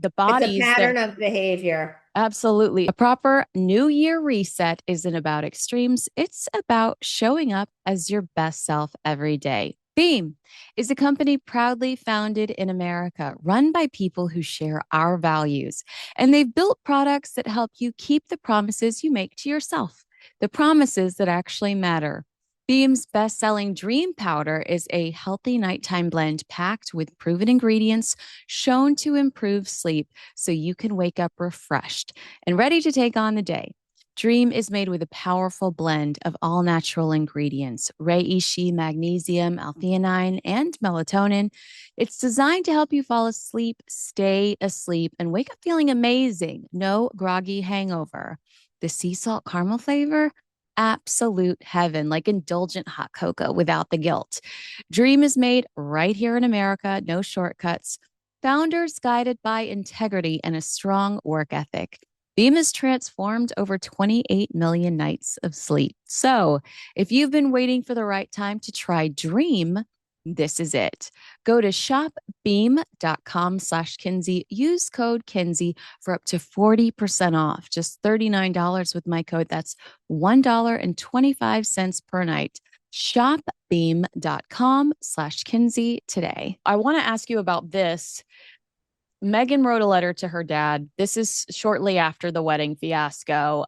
B: a
A: bodies there.
B: pattern of behavior.
A: Absolutely. A proper New Year reset isn't about extremes. It's about showing up as your best self every day. Beam is a company proudly founded in America, run by people who share our values. And they've built products that help you keep the promises you make to yourself, the promises that actually matter. Beam's best selling Dream Powder is a healthy nighttime blend packed with proven ingredients shown to improve sleep so you can wake up refreshed and ready to take on the day. Dream is made with a powerful blend of all natural ingredients, reishi, magnesium, L-theanine, and melatonin. It's designed to help you fall asleep, stay asleep, and wake up feeling amazing. No groggy hangover. The sea salt caramel flavor, absolute heaven, like indulgent hot cocoa without the guilt. Dream is made right here in America, no shortcuts. Founders guided by integrity and a strong work ethic. Beam has transformed over 28 million nights of sleep. So, if you've been waiting for the right time to try Dream, this is it. Go to shopbeam.com/Kinsey. Use code Kinsey for up to 40% off, just $39 with my code. That's $1.25 per night. Shopbeam.com/Kinsey today. I want to ask you about this. Meghan wrote a letter to her dad. This is shortly after the wedding fiasco,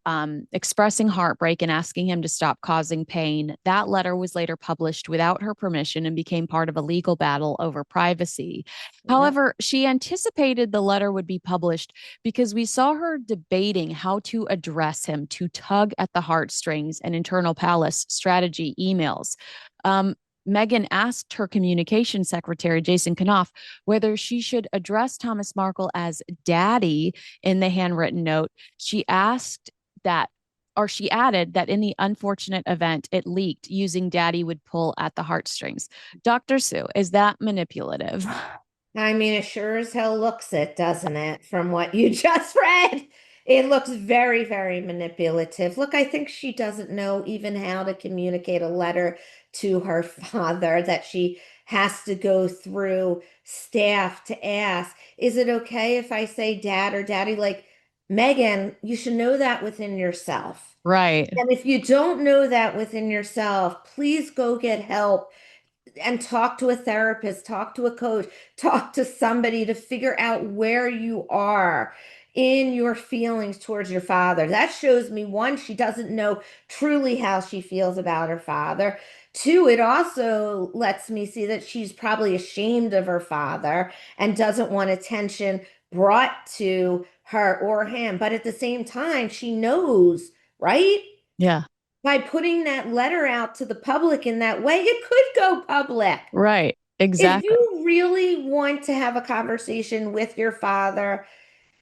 A: expressing heartbreak and asking him to stop causing pain. That letter was later published without her permission and became part of a legal battle over privacy.
B: Yep.
A: However, she anticipated the letter would be published because we saw her debating how to address him, to tug at the heartstrings and internal palace strategy emails. Um, Meghan asked her communication secretary, Jason Knopf, whether she should address Thomas Markle as daddy in the handwritten note. She asked that, or she added that in the unfortunate event it leaked, using daddy would pull at the heartstrings. Dr. Sue, is that manipulative?
B: I mean, it sure as hell looks it, doesn't it? From what you just read, it looks very, very manipulative. Look, I think she doesn't know even how to communicate a letter to her father, that she has to go through staff to ask, is it okay if I say dad or daddy? Like, Megan, you should know that within yourself.
A: Right.
B: And if you don't know that within yourself, please go get help and talk to a therapist, talk to a coach, talk to somebody to figure out where you are in your feelings towards your father. That shows me, one, she doesn't know truly how she feels about her father. Two, it also lets me see that she's probably ashamed of her father and doesn't want attention brought to her or him. But at the same time, she knows, right?
A: Yeah.
B: By putting that letter out to the public in that way, it could go public.
A: Right.
B: If
A: Exactly.
B: you really want to have a conversation with your father,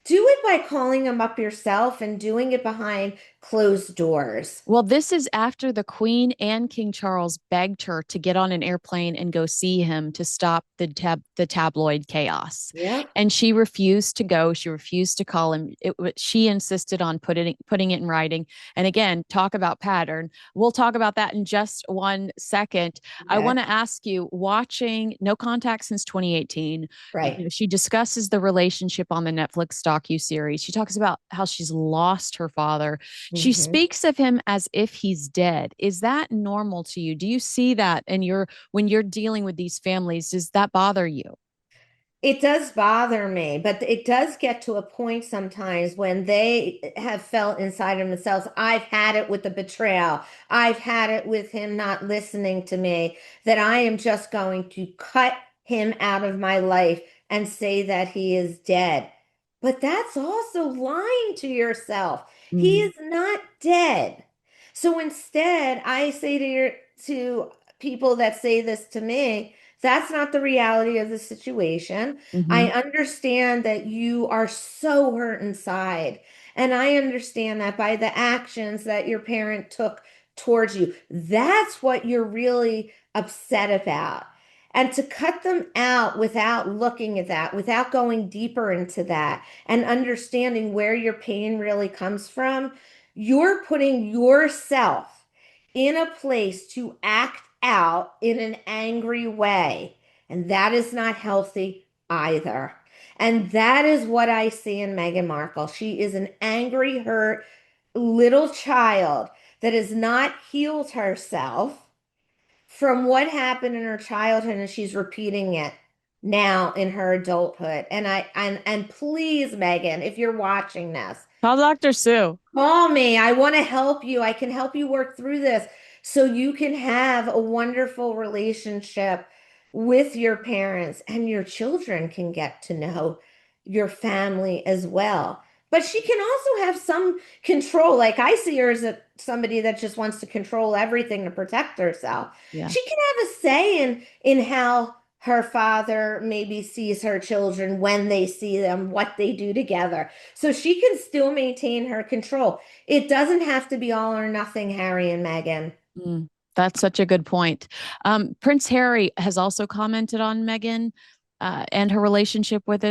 B: do it by calling him up yourself and doing it behind closed doors.
A: Well, this is after the Queen and King Charles begged her to get on an airplane and go see him to stop the tabloid chaos.
B: Yep.
A: And she refused to go. She refused to call him. She insisted on putting it in writing. And again, talk about pattern. We'll talk about that in just one second. I want
B: Okay.
A: to ask you, watching No Contact since 2018,
B: Right.
A: she discusses the relationship on the Netflix docu-series. She talks about how she's lost her father. She
B: Mhm.
A: speaks of him as if he's dead. Is that normal to you? Do you see that in your when you're dealing with these families? Does that bother you?
B: It does bother me, but it does get to a point sometimes when they have felt inside of themselves, I've had it with the betrayal. I've had it with him not listening to me, that I am just going to cut him out of my life and say that he is dead. But that's also lying to yourself. He
A: Mm-hmm.
B: is not dead. So instead, I say to people that say this to me, that's not the reality of the situation.
A: Mm-hmm.
B: I understand that you are so hurt inside And I understand that by the actions that your parent took towards you, that's what you're really upset about. And to cut them out without looking at that, without going deeper into that and understanding where your pain really comes from, you're putting yourself in a place to act out in an angry way. And that is not healthy either. And that is what I see in Meghan Markle. She is an angry, hurt little child that has not healed herself from what happened in her childhood, and she's repeating it now in her adulthood. And please, Meghan, if you're watching this,
A: Call Dr. Sue.
B: call me. I want to help you. I can help you work through this so you can have a wonderful relationship with your parents and your children can get to know your family as well. But she can also have some control. Like I see her as somebody that just wants to control everything to protect herself.
A: Yeah.
B: She can have a say in how her father maybe sees her children when they see them, what they do together. So she can still maintain her control. It doesn't have to be all or nothing, Harry and Meghan.
A: Mm, that's such a good point. Prince Harry has also commented on Meghan and her relationship with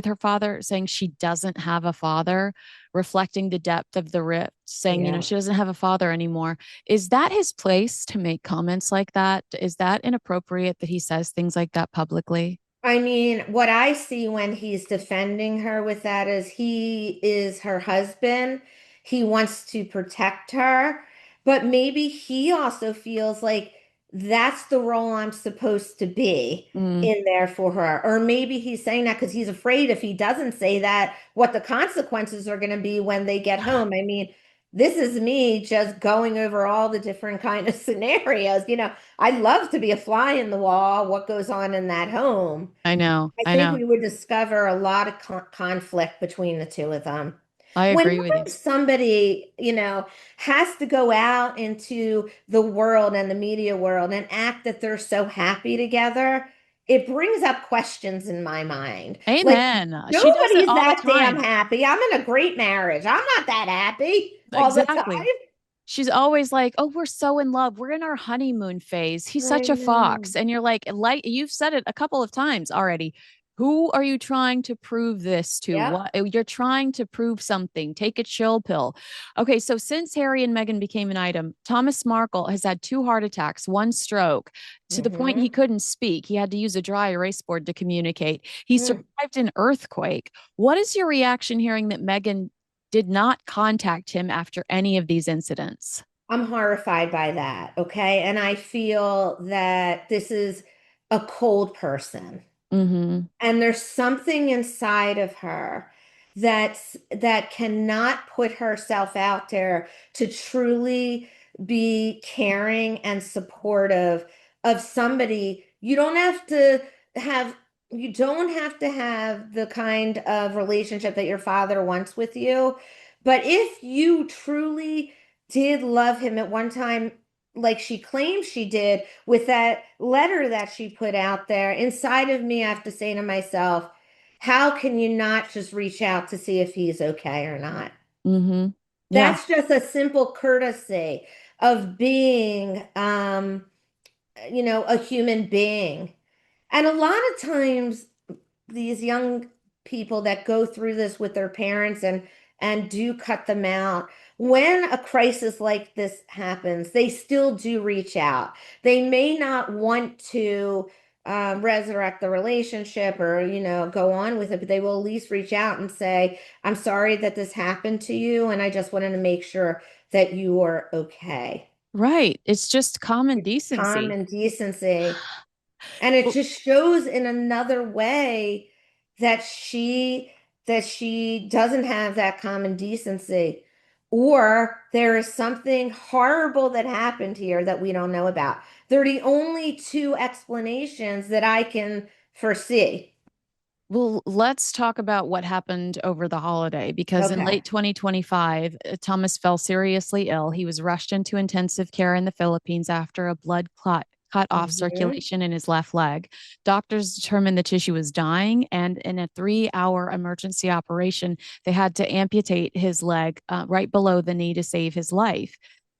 A: her father, saying she doesn't have a father, reflecting the depth of the rift, saying,
B: Yeah.
A: she doesn't have a father anymore. Is that his place to make comments like that? Is that inappropriate that he says things like that publicly?
B: I mean, what I see when he's defending her with that is he is her husband. He wants to protect her, but maybe he also feels like that's the role I'm supposed to be
A: Mm,
B: in there for her. Or maybe he's saying that because he's afraid if he doesn't say that, what the consequences are going to be when they get home. I mean, this is me just going over all the different kind of scenarios. I'd love to be a fly in the wall, what goes on in that home.
A: I know.
B: I
A: I
B: think
A: know.
B: we would discover a lot of conflict between the two of them.
A: I
B: Whenever
A: agree with you.
B: somebody, has to go out into the world and the media world and act that they're so happy together, it brings up questions in my mind. Like,
A: Amen. She does it
B: nobody's
A: all the
B: that damn
A: time.
B: happy. I'm in a great marriage. I'm not that happy all the time.
A: Exactly. She's always like, "Oh, we're so in love. We're in our honeymoon phase. He's
B: I
A: such a
B: know.
A: fox." And you're like you've said it a couple of times already. Who are you trying to prove this to?
B: Yep.
A: What you're trying to prove something. Take a chill pill. Okay, so since Harry and Meghan became an item, Thomas Markle has had two heart attacks, one stroke, to the point he
B: Hmm.
A: couldn't speak. He had to use a dry erase board to communicate. He survived an earthquake. What is your reaction hearing that Meghan did not contact him after any of these incidents?
B: I'm horrified by that. Okay. And I feel that this is a cold person.
A: Mm-hmm.
B: And there's something inside of her that cannot put herself out there to truly be caring and supportive of somebody. Have you don't have to have the kind of relationship that your father wants with you. But if you truly did love him at one time, like she claims she did, with that letter that she put out there, inside of me, I have to say to myself, how can you not just reach out to see if he's okay or not?
A: Mm-hmm. Yeah.
B: That's just a simple courtesy of being, a human being. And a lot of times, these young people that go through this with their parents and do cut them out, when a crisis like this happens, they still do reach out. They may not want to resurrect the relationship or go on with it, but they will at least reach out and say, I'm sorry that this happened to you, and I just wanted to make sure that you are okay.
A: Right. It's just common decency.
B: Common decency. And it
A: Well,
B: just shows in another way that she doesn't have that common decency, or there is something horrible that happened here that we don't know about. They're the only two explanations that I can foresee.
A: well, let's talk about what happened over the holiday because in
B: Okay.
A: late 2025, Thomas fell seriously ill. He was rushed into intensive care in the Philippines after a blood clot cut off
B: Hmm.
A: circulation in his left leg. Doctors determined the tissue was dying, and in a 3 hour emergency operation, they had to amputate his leg right below the knee to save his life.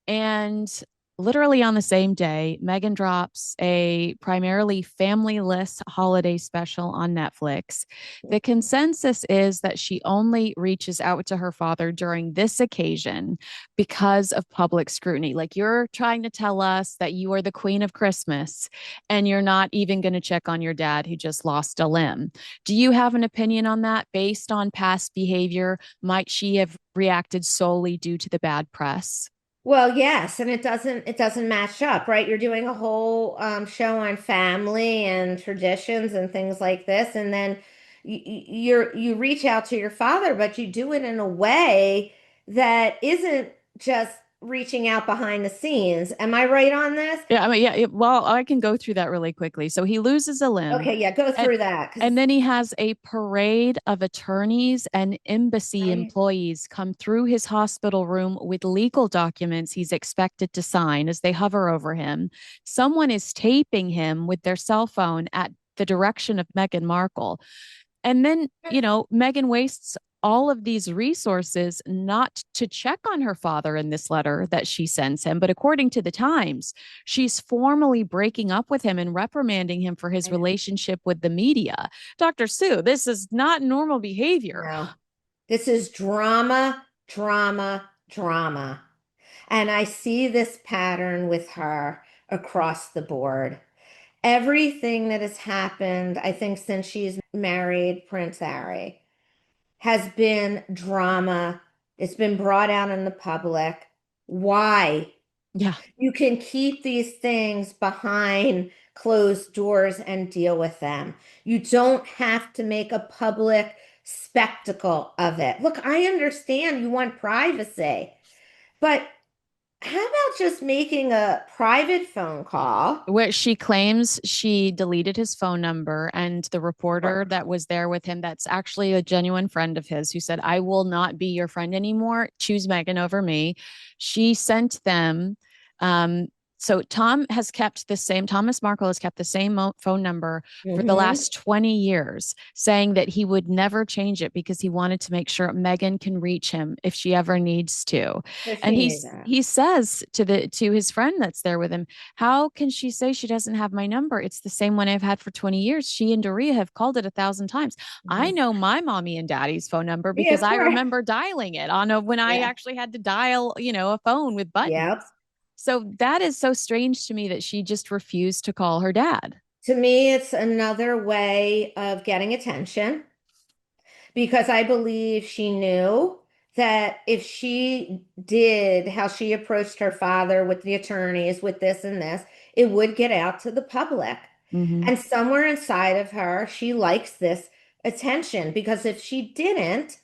A: And literally on the same day, Meghan drops a primarily family-less holiday special on Netflix. The consensus is that she only reaches out to her father during this occasion because of public scrutiny. Like, you're trying to tell us that you are the queen of Christmas and you're not even going to check on your dad who just lost a limb. Do you have an opinion on that based on past behavior? Might she have reacted solely due to the bad press?
B: Well, yes, and it doesn't match up, right? You're doing a whole show on family and traditions and things like this, and then you reach out to your father, but you do it in a way that isn't just reaching out behind the scenes. Am I right on this?
A: Yeah, I mean, yeah. Well, I can go through that really quickly. So he loses a limb,
B: Okay, yeah, go
A: and
B: through that
A: and
B: because
A: then he has a parade of attorneys and embassy
B: I
A: employees come through his hospital room with legal documents he's expected to sign as they hover over him. Someone is taping him with their cell phone at the direction of Meghan Markle. And then, Meghan wastes all of these resources not to check on her father in this letter that she sends him. But according to the Times, she's formally breaking up with him and reprimanding him for his
B: know.
A: relationship with the media. Dr. Sue, this is not normal behavior.
B: No. This is drama, drama, drama. And I see this pattern with her across the board. Everything that has happened, I think, since she's married Prince Harry has been drama. It's been brought out in the public. Why?
A: Yeah.
B: You can keep these things behind closed doors and deal with them. You don't have to make a public spectacle of it. Look, I understand you want privacy, but how about just making a private phone call?
A: Where she claims she deleted his phone number, and the reporter that was there with him, that's actually a genuine friend of his, who said, I will not be your friend anymore, choose Meghan over me. She sent them um so Thomas Markle has kept the same phone number for the
B: Hmm.
A: last 20 years, saying that he would never change it because he wanted to make sure Meghan can reach him if she ever needs to.
B: So
A: And
B: she knew that.
A: he says to his friend that's there with him, how can she say she doesn't have my number? It's the same one I've had for 20 years. She and Doria have called it 1,000 times. I
B: Mhm.
A: know my mommy and daddy's phone number because
B: Yeah,
A: I
B: right.
A: remember dialing it when I
B: Yeah.
A: actually had to dial, a phone with
B: Yep.
A: buttons. So that is so strange to me that she just refused to call her dad.
B: To me, it's another way of getting attention because I believe she knew that if she did how she approached her father with the attorneys, with this and this, it would get out to the public.
A: Mm-hmm.
B: And somewhere inside of her, she likes this attention because if she didn't,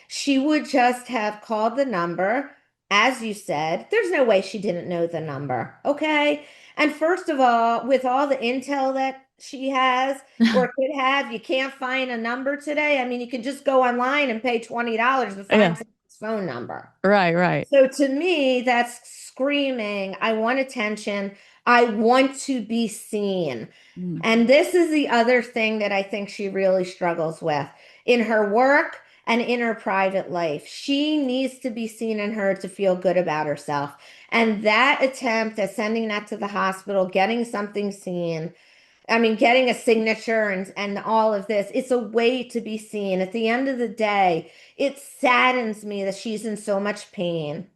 B: she would just have called the number. As you said, there's no way she didn't know the number. Okay. And first of all, with all the intel that she has or could have, you can't find a number today. I mean, you can just go online and pay $20 to
A: Yeah.
B: find someone's phone number.
A: Right, right.
B: So to me, that's screaming, I want attention. I want to be seen.
A: Mm.
B: And this is the other thing that I think she really struggles with in her work and in her private life. She needs to be seen and heard to feel good about herself. And that attempt at sending that to the hospital, getting something seen, I mean, getting a signature and all of this, it's a way to be seen. At the end of the day, it saddens me that she's in so much pain.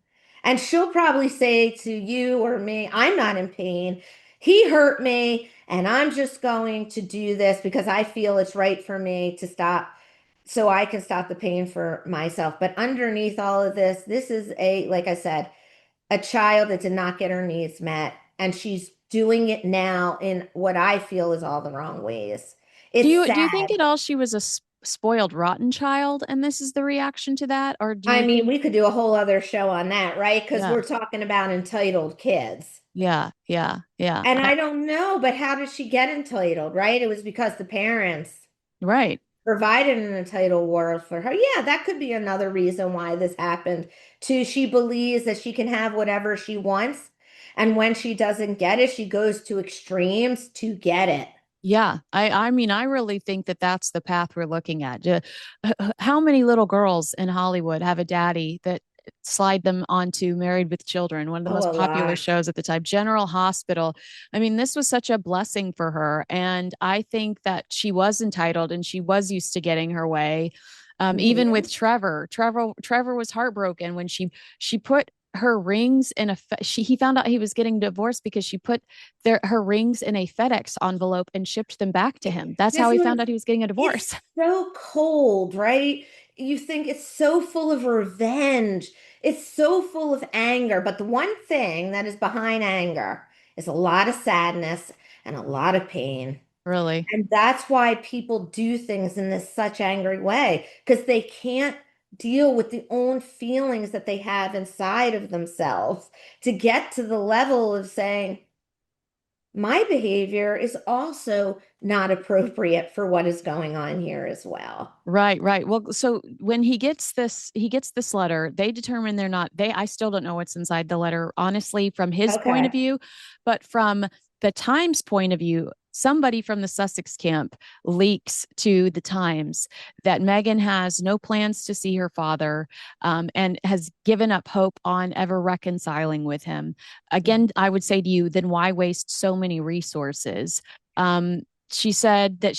B: And she'll probably say to you or me, I'm not in pain. He hurt me, and I'm just going to do this because I feel it's right for me to stop so I can stop the pain for myself. But underneath all of this, this is like I said, a child that did not get her needs met, and she's doing it now in what I feel is all the wrong ways.
A: Do
B: It's
A: you think
B: sad.
A: at all she was a spoiled rotten child and this is the reaction to that, or do
B: I
A: you
B: mean,
A: think?
B: we could do a whole other show on that, right? Because
A: Yeah.
B: we're talking about entitled kids.
A: Yeah, yeah, yeah.
B: And I don't know, but how did she get entitled, right? It was because the parents
A: Right.
B: provided an entitled world for her. Yeah, that could be another reason why this happened too. She believes that she can have whatever she wants. And when she doesn't get it, she goes to extremes to get it.
A: Yeah, I mean, I really think that that's the path we're looking at. How many little girls in Hollywood have a daddy that slide them onto Married with Children, one of the
B: Oh,
A: most
B: a
A: popular
B: lot.
A: shows at the time, General Hospital. I mean, this was such a blessing for her, and I think that she was entitled and she was used to getting her way. Even
B: Hmm.
A: with Trevor was heartbroken when she put her rings in a he found out he was getting divorced because she put her rings in a FedEx envelope and shipped them back to him. That's how
B: This
A: he
B: was,
A: found out he was getting a
B: it's
A: divorce.
B: so cold, right? You think it's so full of revenge. It's so full of anger. But the one thing that is behind anger is a lot of sadness and a lot of pain.
A: Really.
B: And that's why people do things in this such angry way, because they can't deal with the own feelings that they have inside of themselves to get to the level of saying, my behavior is also not appropriate for what is going on here as well.
A: Right, right. Well, so when he gets this letter, they determine they're not, I still don't know what's inside the letter, honestly, from his point of
B: Okay.
A: view, but from the Times point of view, somebody from the Sussex camp leaks to the Times that Meghan has no plans to see her father, and has given up hope on ever reconciling with him. Again, I would say to you, then why waste so many resources? Um, she said that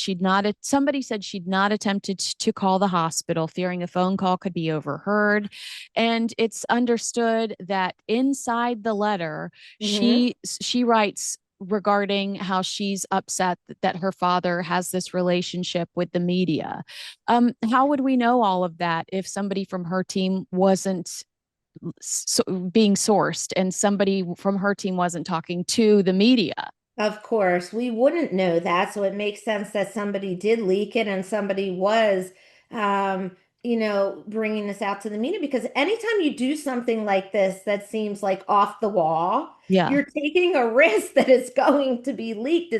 A: somebody said she'd not attempted to call the hospital, fearing a phone call could be overheard. And it's understood that inside the letter,
B: Hmm.
A: she writes regarding how she's upset that her father has this relationship with the media. How would we know all of that if somebody from her team wasn't being sourced and somebody from her team wasn't talking to the media?
B: Of course, we wouldn't know that. So it makes sense that somebody did leak it and somebody was, um, bringing this out to the media because anytime you do something like this that seems like off the wall,
A: Yeah.
B: you're taking a risk that it's going to be leaked.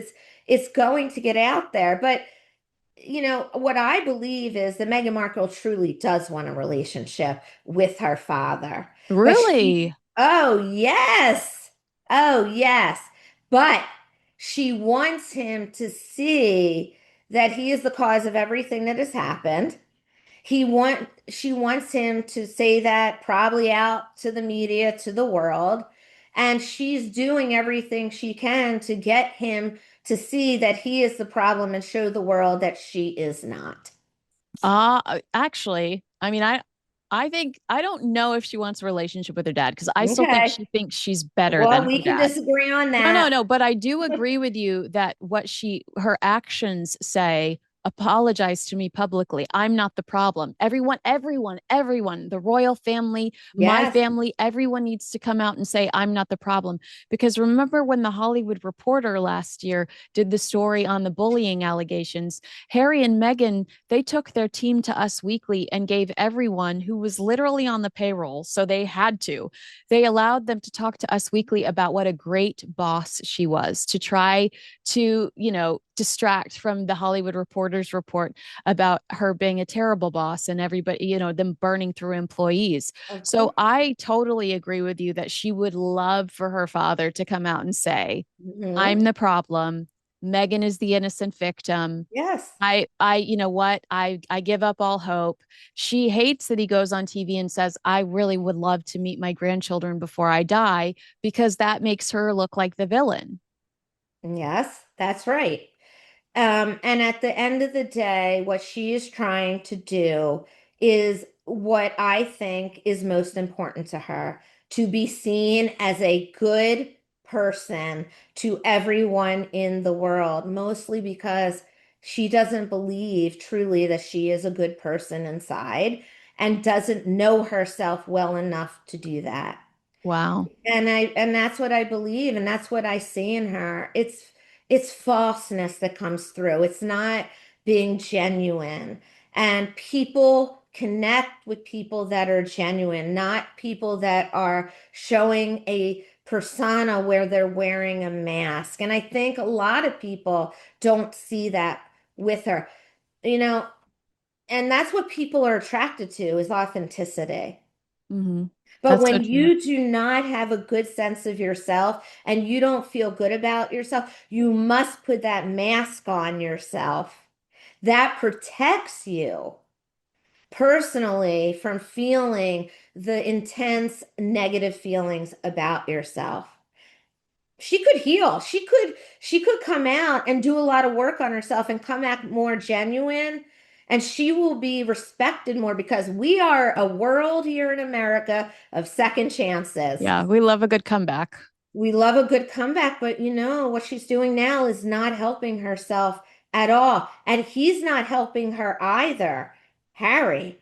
B: It's going to get out there. But what I believe is that Meghan Markle truly does want a relationship with her father. But
A: Really?
B: oh, yes. Oh, yes. But she wants him to see that he is the cause of everything that has happened. She wants him to say that probably out to the media, to the world. And she's doing everything she can to get him to see that he is the problem and show the world that she is not.
A: Actually, I mean, I think I don't know if she wants a relationship with her dad because I still think
B: Okay.
A: she thinks she's better than
B: Well,
A: her
B: we can
A: dad.
B: disagree on
A: No, no,
B: that.
A: no. But I do agree with you that her actions say, apologize to me publicly. I'm not the problem. Everyone, the royal family, my
B: Yes.
A: family, everyone needs to come out and say, I'm not the problem. Because remember when the Hollywood Reporter last year did the story on the bullying allegations, Harry and Meghan, they took their team to Us Weekly and gave everyone who was literally on the payroll, so they had to, they allowed them to talk to Us Weekly about what a great boss she was to try to, distract from the Hollywood Reporter's report about her being a terrible boss and everybody, them burning through employees.
B: Of
A: So
B: course.
A: I totally agree with you that she would love for her father to come out and say,
B: Hmm.
A: I'm the problem. Meghan is the innocent victim.
B: Yes.
A: You know what? I give up all hope. She hates that he goes on TV and says, I really would love to meet my grandchildren before I die because that makes her look like the villain.
B: Yes, that's right. And at the end of the day, what she is trying to do is what I think is most important to her, to be seen as a good person to everyone in the world, mostly because she doesn't believe truly that she is a good person inside and doesn't know herself well enough to do that.
A: Wow.
B: And that's what I believe, and that's what I see in her. It's falseness that comes through. It's not being genuine. And people connect with people that are genuine, not people that are showing a persona where they're wearing a mask. And I think a lot of people don't see that with her, you know, and that's what people are attracted to is authenticity.
A: Mm-hmm.
B: But
A: That's so
B: when
A: true.
B: you do not have a good sense of yourself and you don't feel good about yourself, you must put that mask on yourself. That protects you personally from feeling the intense negative feelings about yourself. She could heal. She could come out and do a lot of work on herself and come out more genuine, and she will be respected more because we are a world here in America of second chances.
A: Yeah, we love a good comeback.
B: We love a good comeback, but you know what she's doing now is not helping herself at all. And he's not helping her either, Harry.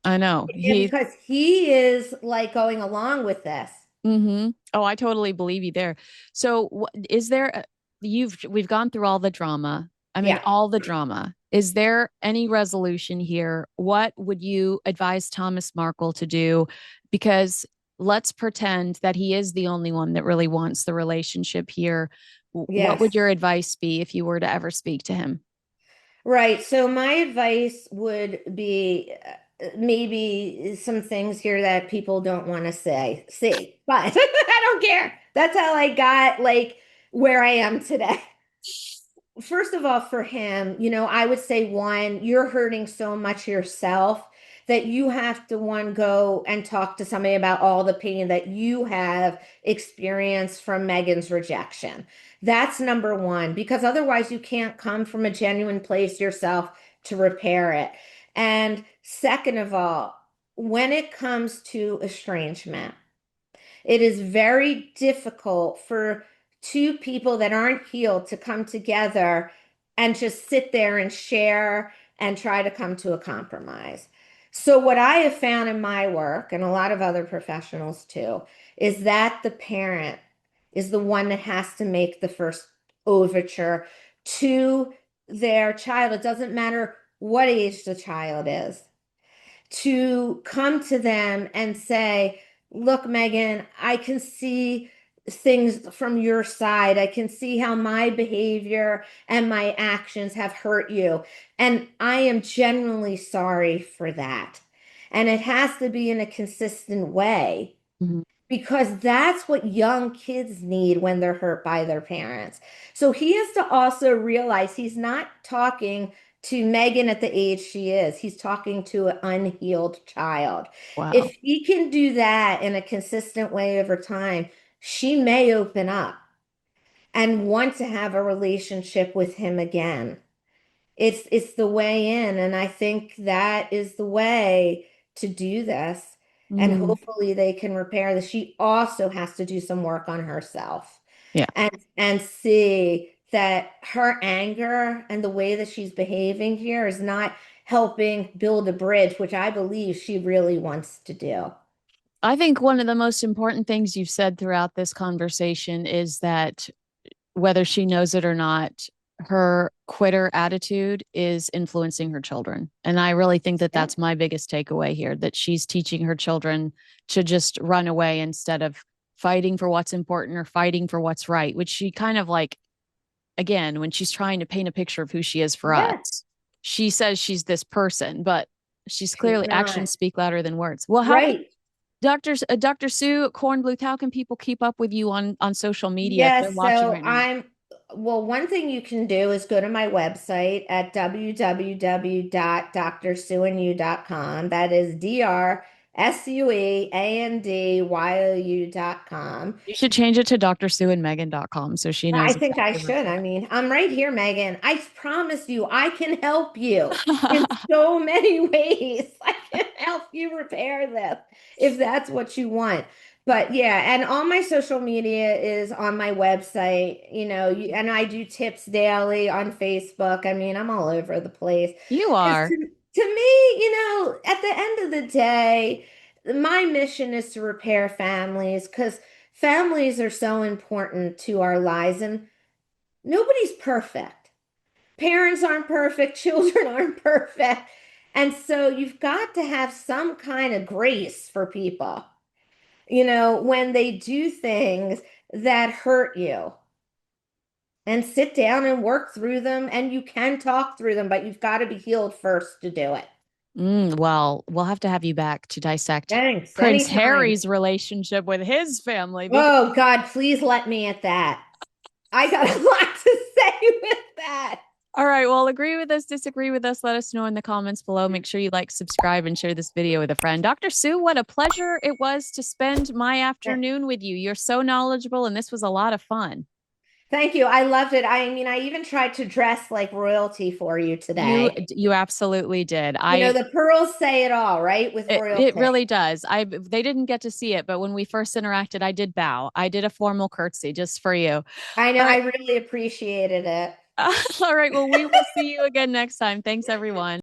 A: I know.
B: Yeah, because he is like going along with this.
A: Oh, I totally believe you there. So, is there, we've gone through all the drama. I mean,
B: Yeah.
A: all the drama. Is there any resolution here? What would you advise Thomas Markle to do? Because let's pretend that he is the only one that really wants the relationship here. What would
B: Yes.
A: your advice be if you were to ever speak to him?
B: Right. So my advice would be maybe some things here that people don't want to see, but I don't care. That's how I got like where I am today. First of all, for him, I would say one, you're hurting so much yourself that you have to one go and talk to somebody about all the pain that you have experienced from Megan's rejection. That's number one, because otherwise you can't come from a genuine place yourself to repair it. And second of all, when it comes to estrangement, it is very difficult for two people that aren't healed to come together and just sit there and share and try to come to a compromise. So, what I have found in my work, and a lot of other professionals too, is that the parent is the one that has to make the first overture to their child. It doesn't matter what age the child is, to come to them and say, look, Megan, I can see things from your side. I can see how my behavior and my actions have hurt you. And I am genuinely sorry for that. And it has to be in a consistent way
A: Mhm.
B: because that's what young kids need when they're hurt by their parents. So he has to also realize he's not talking to Megan at the age she is. He's talking to an unhealed child.
A: Wow.
B: If he can do that in a consistent way over time, she may open up and want to have a relationship with him again. It's the way in, and I think that is the way to do this. And
A: Mhm.
B: hopefully they can repair this. She also has to do some work on herself
A: Yeah.
B: and see that her anger and the way that she's behaving here is not helping build a bridge, which I believe she really wants to do.
A: I think one of the most important things you've said throughout this conversation is that whether she knows it or not, her quitter attitude is influencing her children. And I really think that
B: Yeah.
A: that's my biggest takeaway here, that she's teaching her children to just run away instead of fighting for what's important or fighting for what's right, which she kind of like, again, when she's trying to paint a picture of who she is for us,
B: Yes,
A: she says she's this person, but she's
B: she's
A: clearly
B: not.
A: actions speak louder than words. Well, how can
B: Right.
A: Dr. Sue Cornbluth, how can people keep up with you on social media if they're
B: Yes,
A: watching
B: so
A: right now?
B: well, one thing you can do is go to my website at www.drsueandyou.com. That is drsueandyou.com.
A: You should change it to drsueandmegan.com so she
B: I
A: knows
B: think I
A: exactly where
B: should. I mean, I'm right here, Megan. I promise you, I can help you in so many ways. I can help you repair this if that's what you want. But yeah, and all my social media is on my website, and I do tips daily on Facebook. I mean, I'm all over the place.
A: you
B: Because
A: are.
B: to me, at the end of the day, my mission is to repair families because families are so important to our lives, and nobody's perfect. Parents aren't perfect, children aren't perfect. And so you've got to have some kind of grace for people, when they do things that hurt you and sit down and work through them. And you can talk through them, but you've got to be healed first to do it.
A: Well, we'll have to have you back to dissect
B: Thanks.
A: Prince
B: Anytime.
A: Harry's relationship with his family because
B: Oh God, please let me at that. I got a lot to say with that.
A: all right, well, agree with us, disagree with us, let us know in the comments below. Make sure you like, subscribe, and share this video with a friend. Dr. Sue, what a pleasure it was to spend my afternoon with you. You're so knowledgeable, and this was a lot of fun.
B: Thank you. I loved it. I mean, I even tried to dress like royalty for you
A: You
B: today.
A: you absolutely did.
B: You know,
A: I
B: the pearls say it all, right? With
A: it
B: royalty.
A: really does. I They didn't get to see it, but when we first interacted, I did bow. I did a formal curtsy just for you.
B: I know,
A: All
B: I
A: right.
B: really appreciated it.
A: All right. Well, we will see you again next time. Thanks, everyone.